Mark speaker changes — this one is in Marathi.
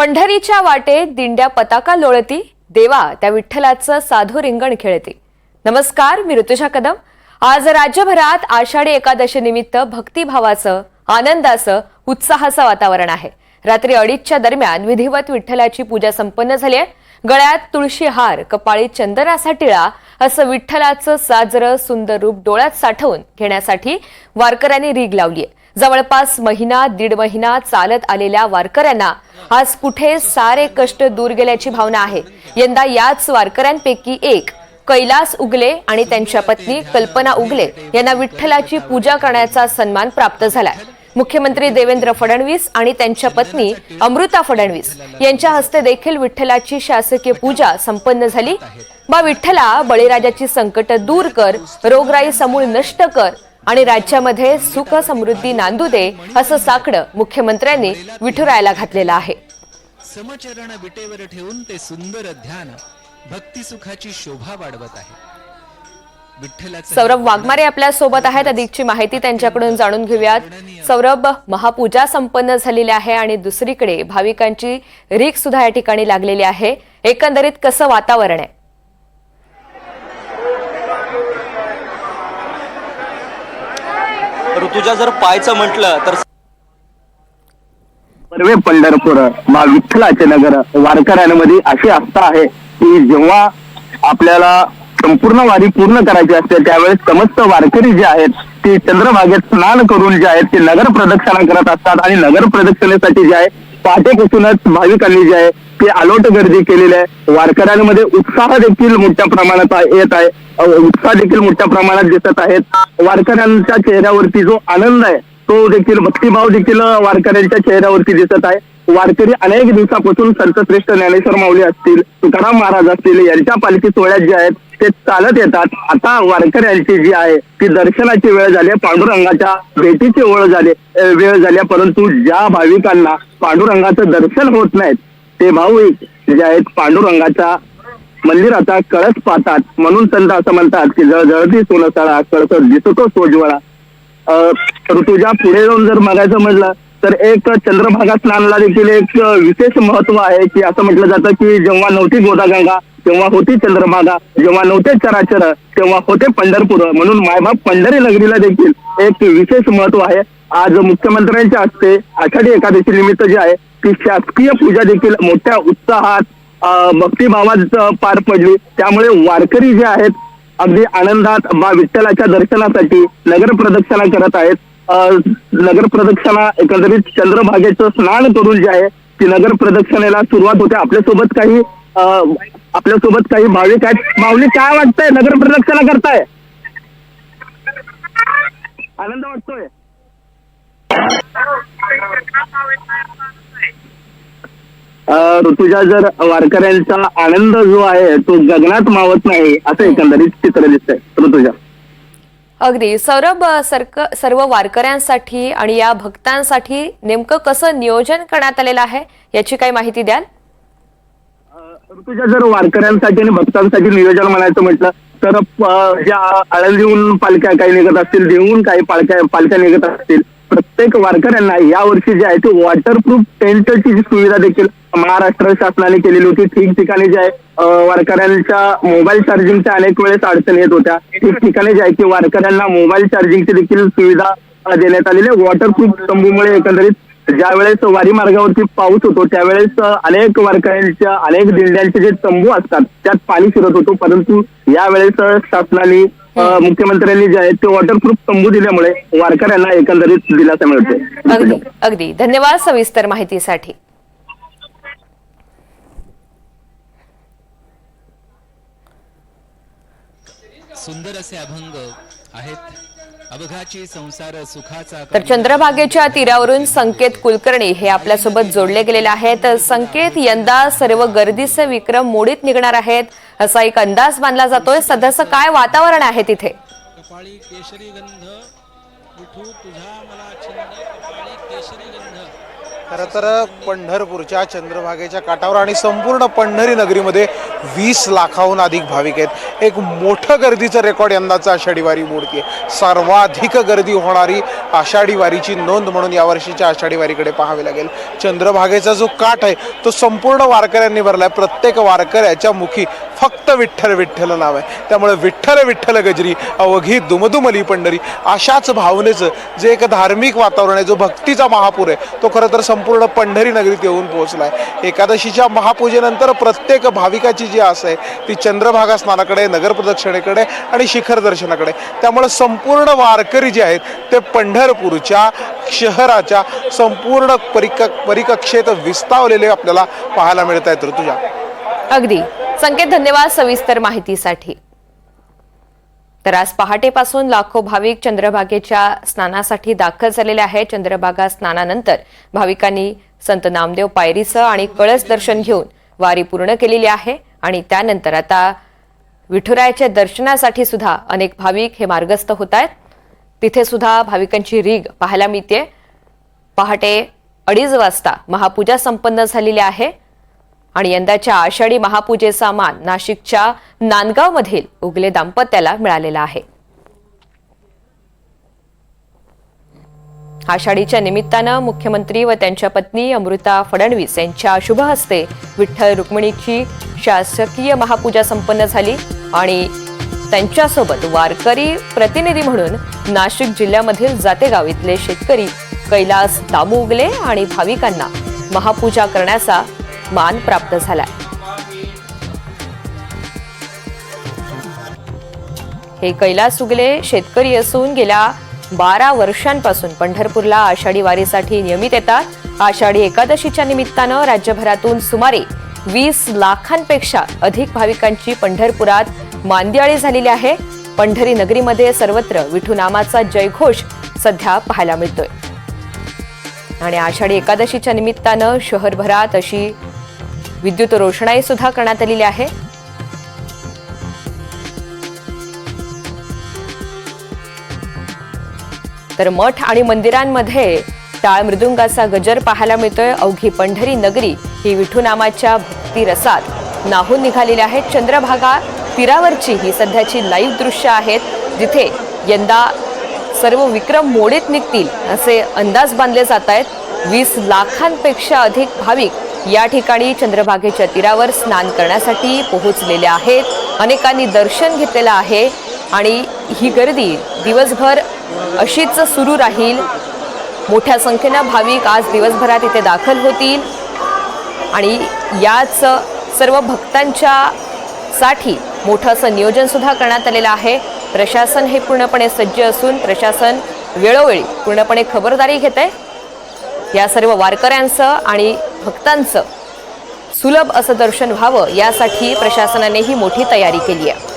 Speaker 1: पंढरीच्या वाटेत दिंड्या पताका लोळती, देवा त्या विठ्ठलाचं साधू रिंगण खेळती। नमस्कार, मी ऋतुजा कदम। आज राज्यभरात आषाढी एकादशी निमित्त भक्तिभावाचं, आनंदाचं, उत्साहाचं वातावरण आहे। रात्री 2:30च्या दरम्यान विधिवत विठ्ठलाची पूजा संपन्न झाली आहे। गळ्यात तुळशी हार, कपाळी चंदनाचा टिळा असं विठ्ठलाचं साजरं सुंदर रूप डोळ्यात साठवून घेण्यासाठी वारकऱ्यांनी रीग लावली आहे। जवळपास महिना दीड महिना चालत आलेल्या वारकऱ्यांना आज कुठे सारे कष्ट दूर गेल्याची भावना आहे। यंदा याच वारकऱ्यांपैकी एक कैलास उगले आणि त्यांच्या पत्नी कल्पना उगले यांना विठ्ठलाची पूजा करण्याचा सन्मान प्राप्त झालाय। मुख्यमंत्री देवेंद्र फडणवीस आणि त्यांच्या पत्नी अमृता फडणवीस यांच्या हस्ते देखील विठ्ठलाची शासकीय पूजा संपन्न झाली। बा विठ्ठला, बळीराजाची संकट दूर कर, रोगराई समूळ नष्ट कर आणि राज्यामध्ये सुख समृद्धी नांदू दे असं साकडं मुख्यमंत्र्यांनी विठुरायाला घातलेलं आहे।
Speaker 2: समचरण विटेवर ठेवून ते सुंदर ध्यान भक्ती सुखाची शोभा वाढवत आहे।
Speaker 1: सौरभ वाघमारे आपल्या सोबत आहेत। अधिकची माहिती त्यांच्याकडून जाणून घेऊयात। सौरभ, महापूजा संपन्न झालेली आहे आणि दुसरीकडे भाविकांची रीग सुद्धा या ठिकाणी लागलेली आहे। एकंदरीत कसं वातावरण आहे?
Speaker 3: ऋतुजा, जर पाहायचं म्हटलं तर
Speaker 4: सर्वे पंढरपूर मा विठ्ठलाचे नगर वारकऱ्यांमध्ये अशी आस्था आहे की जेव्हा आपल्याला संपूर्ण वारी पूर्ण करायची असते त्यावेळेस समस्त वारकरी जे आहेत ते चंद्रभागेत स्नान करून जे आहेत ते नगर प्रदक्षिणा करत असतात आणि नगर प्रदक्षिणेसाठी जे आहे पहाटेपासूनच भाविकांनी जे आहे ते आलोट गर्दी केलेली आहे। वारकऱ्यांमध्ये उत्साह देखील मोठ्या प्रमाणात येत आहे, उत्साह देखील मोठ्या प्रमाणात दिसत आहेत। वारकऱ्यांच्या चेहऱ्यावरती जो आनंद आहे तो देखील, भक्तिभाव देखील वारकऱ्यांच्या चेहऱ्यावरती दिसत आहे। वारकरी अनेक दिवसापासून संतश्रेष्ठ ज्ञानेश्वर माऊली असतील, तुकाराम महाराज असतील यांच्या पालखी सोहळ्यात जे आहेत ते चालत येतात। आता वारकऱ्यांची जी आहे ती दर्शनाची वेळ झाली, पांडुरंगाच्या भेटीची वेळ झाली, परंतु ज्या भाविकांना पांडुरंगाचं दर्शन होत नाहीत ते भाविक जे आहेत पांडुरंगाच्या मंदिराचा कळस पाहतात। म्हणून संत असं म्हणतात की जळजळती सोनसळा, कळस दिसतो सोजवळा। ऋतुजा, पुढे जाऊन जर बघायचं म्हटलं तर एक चंद्रभागा स्नानाला देखील एक विशेष महत्व आहे की असं म्हटलं जातं की जेव्हा नव्हती गोदागंगा तेव्हा होती चंद्रभागा, जेव्हा नव्हते चराचर तेव्हा होते पंढरपूर, म्हणून मायबाप पंढरी नगरीला देखील एक विशेष महत्व आहे। आज मुख्यमंत्र्यांच्या हस्ते आषाढी एकादशी निमित्त जे आहे ती शासकीय पूजा देखील मोठ्या उत्साहात भक्तिभावात पार पडली। त्यामुळे वारकरी जे आहेत अगदी आनंदात बा विठ्ठलाच्या दर्शनासाठी नगर प्रदक्षिणा करत आहेत। नगर प्रदक्षिणा एकंदरीत चंद्रभागेचं स्नान करून जे आहे ती नगर प्रदक्षिणेला सुरुवात होते। आपल्यासोबत काही भाविक आहेत। माऊली, काय वाटतंय नगर प्रदक्षिणा करताय? आनंद वाटतोय? ऋतुजा, जर वारकऱ्यांचा आनंद जो आहे तो गगनात मावत नाही असं एकंदरीत चित्र दिसतंय। ऋतुजा,
Speaker 1: अगदी सौरभ, सर्व वारकऱ्यांसाठी आणि या भक्तांसाठी नेमकं कसं नियोजन करण्यात आलेलं आहे याची काही माहिती द्याल?
Speaker 4: ऋतुजा, जर वारकऱ्यांसाठी आणि भक्तांसाठी नियोजन म्हणायचं म्हटलं तर ज्या आळंदीहून पालख्या काही निघत असतील, देहून काही पालख्या निघत असतील, प्रत्येक वारकऱ्यांना यावर्षी जे आहे ते वॉटरप्रूफ टेंटची सुविधा देखील महाराष्ट्र शासनाने केलेली होती। ठिकठिकाणी जे आहे वारकऱ्यांच्या मोबाईल चार्जिंगच्या अनेक वेळेस अडचणी येत होत्या, ठिकठिकाणी जे आहे की वारकऱ्यांना मोबाईल चार्जिंगची देखील सुविधा देण्यात आलेली आहे। वॉटरप्रूफ तंबूमुळे एकंदरीत ज्या वेळेस वारी मार्गावरती पाऊस होतो त्यावेळेस अनेक वारकऱ्यांच्या, अनेक दिंड्यांचे जे तंबू असतात त्यात पाणी शिरत होतो, परंतु यावेळेस शासनाने, मुख्यमंत्र्यांनी जे आहे ते वॉटरप्रूफ तंबू दिल्यामुळे वारकऱ्यांना एकंदरीत दिलासा मिळतोय।
Speaker 1: अगदी धन्यवाद सविस्तर माहितीसाठी।
Speaker 2: सुंदर असे अभंग आहेत। अभंगाची संसार सुखाचा।
Speaker 1: तर चंद्रभागेच्या तीरावरून संकेत कुलकर्णी हे आपल्यासोबत जोडले गेलेले आहेत। संकेत, यंदा सर्व गर्दीचे विक्रम मोडीत निघणार आहेत असा एक अंदाज बांधला जातोय। सध्याचं काय वातावरण आहे तिथे?
Speaker 5: कपाळी केशरी गंध, विठू तुझा मला छंद, कपाळी केशरी गंध खरं तर पंढरपूरच्या चंद्रभागेच्या काठावर आणि संपूर्ण पंढरी नगरीमध्ये 20 लाखाहून अधिक भाविक आहेत. एक मोठं गर्दीचं रेकॉर्ड यंदाचा आषाढी वारी मोडते. सर्वाधिक गर्दी होणारी आषाढी वारीची नोंद म्हणून यावर्षीच्या आषाढी वारीकडे पाहावे लागेल. चंद्रभागेचा जो काठ आहे तो संपूर्ण वारकऱ्यांनी भरला आहे. प्रत्येक वारकऱ्याच्या मुखी फक्त विठ्ठल विठ्ठल नाव आहे. त्यामुळे विठ्ठल विठ्ठल गजरी अवघी दुमदुमली पंढरी अशाच भावनेचं जे एक धार्मिक वातावरण आहे, जो भक्तीचा महापूर आहे, तो खरं तर संपूर्ण पंढरी नगरीत येऊन पोहोचला आहे. एकादशीच्या महापूजेनंतर प्रत्येक भाविकाची जी आस आहे ती चंद्रभागा स्नानाकडे, नगर प्रदक्षिणेकडे आणि शिखर दर्शनाकडे. त्यामुळे संपूर्ण वारकरी जे आहेत ते पंढरपूरच्या शहराच्या संपूर्ण परिकक्षेत विस्तावलेले आपल्याला पाहायला मिळत आहेत. ऋतुजा,
Speaker 1: अगदी संकेत, धन्यवाद सविस्तर माहितीसाठी. तर आज पहाटेपासून लाखो भाविक चंद्रभागेच्या स्नानासाठी दाखल झालेले आहेत. चंद्रभागा स्नानानंतर भाविकांनी संत नामदेव पायरीचं आणि कळस दर्शन घेऊन वारी पूर्ण केलेली आहे आणि त्यानंतर आता विठुरायाच्या दर्शनासाठी सुद्धा अनेक भाविक हे मार्गस्थ होत आहेत. तिथे सुद्धा भाविकांची रीग पाहायला मिळते. पहाटे 2:30 वाजता महापूजा संपन्न झालेली आहे आणि यंदाच्या आषाढी महापूजेचा मान नाशिकच्या नांदगावमधील उगले दाम्पत्याला मिळालेला आहे. आषाढीच्या निमित्तानं मुख्यमंत्री व त्यांच्या पत्नी अमृता फडणवीस यांच्या शुभ हस्ते विठ्ठल रुक्मिणीची शासकीय महापूजा संपन्न झाली आणि त्यांच्यासोबत वारकरी प्रतिनिधी म्हणून नाशिक जिल्ह्यामधील जातेगाव इथले शेतकरी कैलास दामू उगले आणि भाविकांना महापूजा करण्याचा मान प्राप्त झालाय. हे कैलास उगले शेतकरी असून गेल्या 12 वर्षांपासून पंढरपूरला आषाढी वारीसाठी नियमित येतात. आषाढी एकादशीच्या निमित्तानं राज्यभरातून सुमारे 20 लाखांपेक्षा अधिक भाविकांची पंढरपुरात मांदियाळी झालेली आहे. पंढरी नगरीमध्ये सर्वत्र विठू नामाचा जयघोष सध्या पाहायला मिळतोय आणि आषाढी एकादशीच्या निमित्तानं शहरभरात अशी विद्युत रोषणाई सुद्धा करण्यात आलेली आहे. तर मठ आणि मंदिरांमध्ये टाळ मृदुंगाचा गजर पाहायला मिळतोय. अवघी पंढरी नगरी ही विठू नामाच्या भक्ती रसात नाहून निघालेली आहे. चंद्रभागा तीरावरची ही सध्याची लाईव्ह दृश्य आहेत, जिथे यंदा सर्व विक्रम मोडीत निघतील असे अंदाज बांधले जात आहेत. 20 लाखांपेक्षा अधिक भाविक या ठिकाणी चंद्रभागेच्या तीरावर स्नान करण्यासाठी पोहोचलेले आहेत. अनेकांनी दर्शन घेतलेलं आहे आणि ही गर्दी दिवसभर अशीच सुरू राहील. मोठ्या संख्येनं भाविक आज दिवसभरात इथे दाखल होतील आणि याच सर्व भक्तांच्या साठी मोठं असं नियोजन सुद्धा करण्यात आलेलं आहे. प्रशासन हे पूर्णपणे सज्ज असून प्रशासन वेळोवेळी पूर्णपणे खबरदारी घेत आहे. या सर्व वारकऱ्यांचं आणि भक्तांचं सुलभ असं दर्शन व्हावं यासाठी प्रशासनाने ही मोठी तयारी केली आहे.